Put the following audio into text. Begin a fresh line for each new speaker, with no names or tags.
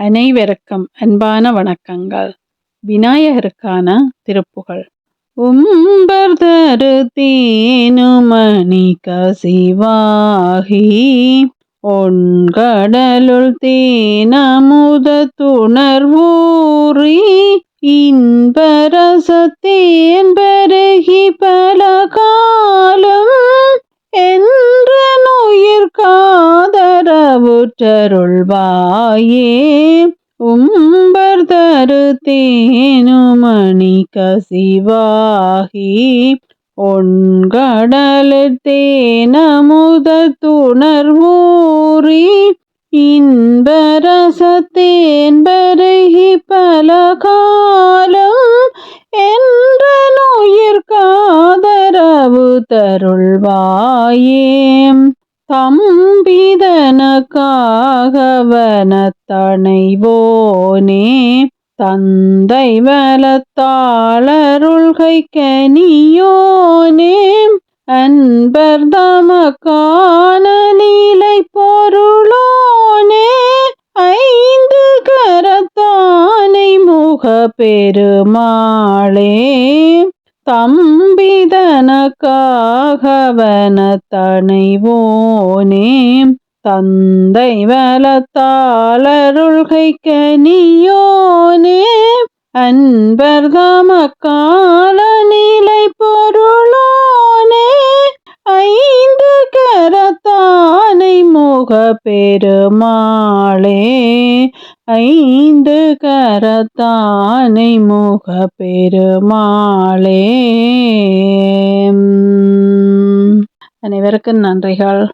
அனைவருக்கும் அன்பான வணக்கங்கள். விநாயகருக்கான திருப்புகழ். உம்பர் தரு தேனுமணி கசிவாகி ஒன்கடலுள் தேனமுத துணர்வூறி இன்பரசத்தேன் பருகி பல காலம் என்றுயிர் காதரவுற்றருள்வாயே. உம்பர் தரு தேனுமணி கசிவாகி ஒன்கடலுள் தேனமுத துணர்வூறி இன்பரசத்தேன் பருகி பல காலம் என்றுயிர் காதரவு தருள்வாயே. தம்பிதனக்காகவனத்தணைவோனே தந்தை வலத்தாளருள்கை கனியோனே அன்பர் தமக்கான லீலை பொருளோனே ஐந்து கரத்தானை முக பெருமாளே. தம்பிதனக்காகவனத்தணைவோனே தந்தை வலத்தாளருள்கை கனியோனே அன்பர் தமக்கான நிலை பொருளோனே ஐந்து கரத்தானை முக பெருமாளே. ஐந்து கரத்தானை முக பெருமாளே. அனைவருக்கும் நன்றிகள்.